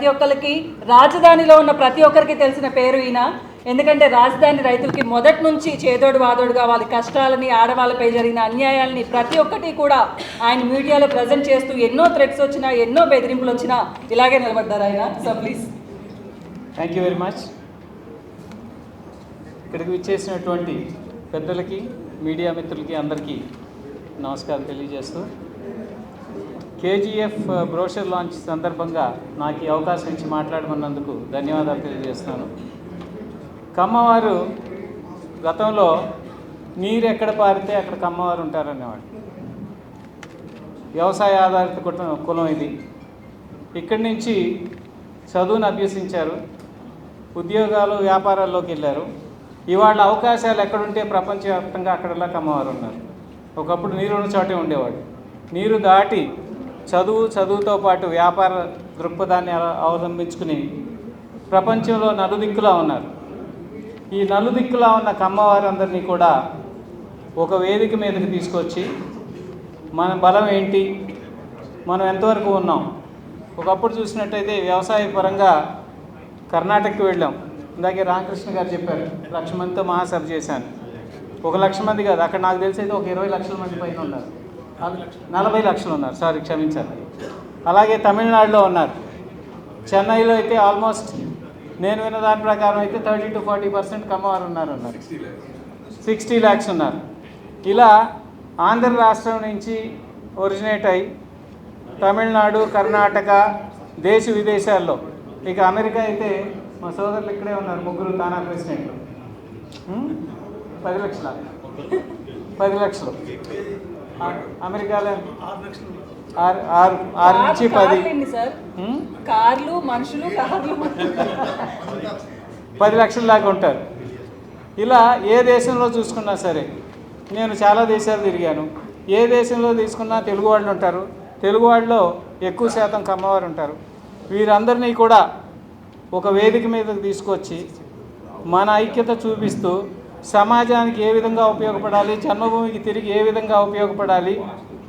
ప్రతి ఒక్కరికి, రాజధానిలో ఉన్న ప్రతి ఒక్కరికి తెలిసిన పేరు ఈయన. ఎందుకంటే రాజధాని రైతులకి మొదటి నుంచి చేదోడు వాదోడుగా వాళ్ళ కష్టాలని, ఆడవాళ్ళపై జరిగిన అన్యాయాలని ప్రతి ఒక్కటి కూడా ఆయన మీడియాలో ప్రజెంట్ చేస్తూ ఎన్నో థ్రెట్స్ వచ్చినా, ఎన్నో బెదిరింపులు వచ్చినా ఇలాగే నిలబడ్డారు ఆయన. So please. Thank you very much. ఇక్కడికి విచ్చేసినటువంటి పెద్దలకి, మీడియా మిత్రులకి అందరికీ నమస్కారం తెలియజేస్తూ, కేజీఎఫ్ బ్రోషర్ లాంచ్ సందర్భంగా నాకు ఈ అవకాశం ఇచ్చి మాట్లాడమన్నందుకు ధన్యవాదాలు తెలియజేస్తున్నాను. కమ్మవారు గతంలో నీరు ఎక్కడ పారితే అక్కడ కమ్మవారు ఉంటారనేవాడు. వ్యవసాయ ఆధారిత కులం ఇది. ఇక్కడి నుంచి చదువును అభ్యసించారు, ఉద్యోగాలు, వ్యాపారాల్లోకి వెళ్ళారు. ఇవాళ అవకాశాలు ఎక్కడుంటే ప్రపంచవ్యాప్తంగా అక్కడలా కమ్మవారు ఉన్నారు. ఒకప్పుడు నీరు ఉన్న చోటే ఉండేవాడు. నీరు దాటి చదువుతో పాటు వ్యాపార దృక్పథాన్ని అవలంబించుకుని ప్రపంచంలో నలుదిక్కులా ఉన్నారు. ఈ నలుదిక్కులా ఉన్న కమ్మవారందరినీ కూడా ఒక వేదిక మీదకి తీసుకొచ్చి మన బలం ఏంటి, మనం ఎంతవరకు ఉన్నాం. ఒకప్పుడు చూసినట్టయితే వ్యవసాయ పరంగా కర్ణాటకకి వెళ్ళాం. ఇందాకే రామకృష్ణ గారు చెప్పారు, 1,00,000 మందితో మహాసభ చేశాను. 1,00,000 మంది కాదు, అక్కడ నాకు తెలిసి అయితే ఒక 20 లక్షల మంది పైన ఉన్నారు. 40 లక్షలు ఉన్నారు, సారీ క్షమించాలి. అలాగే తమిళనాడులో ఉన్నారు. చెన్నైలో అయితే ఆల్మోస్ట్ నేను విన్న దాని ప్రకారం అయితే 30 to 40% కమ్మవారు ఉన్నారు. 60 lakhs ఉన్నారు. ఇలా ఆంధ్ర రాష్ట్రం నుంచి ఒరిజినేట్ అయ్యి తమిళనాడు, కర్ణాటక, దేశ విదేశాల్లో, ఇక అమెరికా అయితే మా సోదరులు ఇక్కడే ఉన్నారు, 3 తానా ప్రెసిడెంట్లు. 10 లక్షల 10 లక్షలు. అమెరికాలో 6 నుంచి 10 కార్లు, మనుషులు, 10 లక్షల దాకా ఉంటారు. ఇలా ఏ దేశంలో చూసుకున్నా సరే, నేను చాలా దేశాలు తిరిగాను. ఏ దేశంలో తీసుకున్నా తెలుగు వాళ్ళు ఉంటారు. తెలుగు వాళ్ళలో ఎక్కువ శాతం కమ్మవారు ఉంటారు. వీరందరినీ కూడా ఒక వేదిక మీదకి తీసుకొచ్చి మన ఐక్యత చూపిస్తూ సమాజానికి ఏ విధంగా ఉపయోగపడాలి, జన్మభూమికి తిరిగి ఏ విధంగా ఉపయోగపడాలి,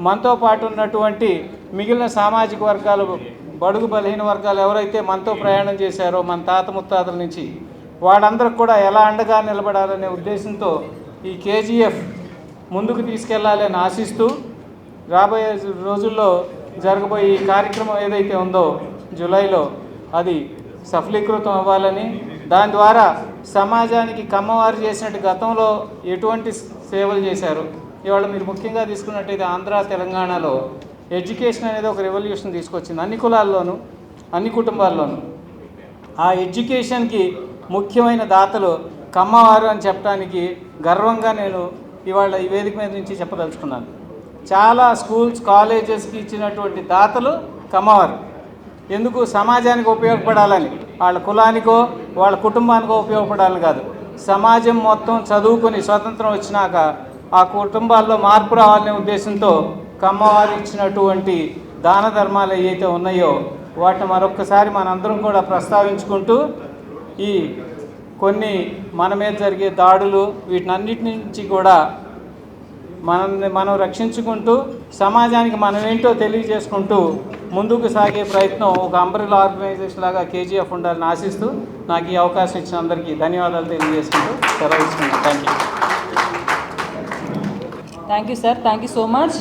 మనతో పాటు ఉన్నటువంటి మిగిలిన సామాజిక వర్గాలు, బడుగు బలహీన వర్గాలు ఎవరైతే మనతో ప్రయాణం చేశారో మన తాత ముత్తాతల నుంచి, వాళ్ళందరికి కూడా ఎలా అండగా నిలబడాలనే ఉద్దేశంతో ఈ కేజీఎఫ్ ముందుకు తీసుకెళ్లాలని ఆశిస్తూ రాబోయే రోజుల్లో జరగబోయే ఈ కార్యక్రమం ఏదైతే ఉందో జూలైలో అది సఫలీకృతం అవ్వాలని, దాని ద్వారా సమాజానికి కమ్మవారు చేసినట్టు గతంలో ఎటువంటి సేవలు చేశారు, ఇవాళ మీరు ముఖ్యంగా తీసుకున్నట్టయితే ఆంధ్ర, తెలంగాణలో ఎడ్యుకేషన్ అనేది ఒక రెవల్యూషన్ తీసుకొచ్చింది అన్ని కులాల్లోనూ, అన్ని కుటుంబాల్లోనూ. ఆ ఎడ్యుకేషన్కి ముఖ్యమైన దాతలు కమ్మవారు అని చెప్పడానికి గర్వంగా నేను ఇవాళ ఈ వేదిక మీద నుంచి చెప్పదలుచుకున్నాను. చాలా స్కూల్స్, కాలేజెస్కి ఇచ్చినటువంటి దాతలు కమ్మవారు. ఎందుకు? సమాజానికి ఉపయోగపడాలని, వాళ్ళ కులానికో వాళ్ళ కుటుంబానికో ఉపయోగపడాలని కాదు, సమాజం మొత్తం చదువుకొని స్వతంత్రం వచ్చినాక ఆ కుటుంబాల్లో మార్పు రావాలనే ఉద్దేశంతో కమ్మవారు ఇచ్చినటువంటి దాన ధర్మాలు ఏవైతే ఉన్నాయో వాటిని మరొక్కసారి మనందరం కూడా ప్రస్తావించుకుంటూ, ఈ కొన్ని మన మీద జరిగే దాడులు వీటినన్నిటి నుంచి కూడా మనం రక్షించుకుంటూ సమాజానికి మనం ఏంటో తెలియజేసుకుంటూ ముందుకు సాగే ప్రయత్నం ఒక అంబ్రెల్లా ఆర్గనైజేషన్ లాగా కేజీఎఫ్ ఉండాలని ఆశిస్తూ నాకు ఈ అవకాశం ఇచ్చిన అందరికీ ధన్యవాదాలు తెలియజేసుకుంటూ సెలవు ఇస్తున్నాను. Thank you sir. Thank you so much.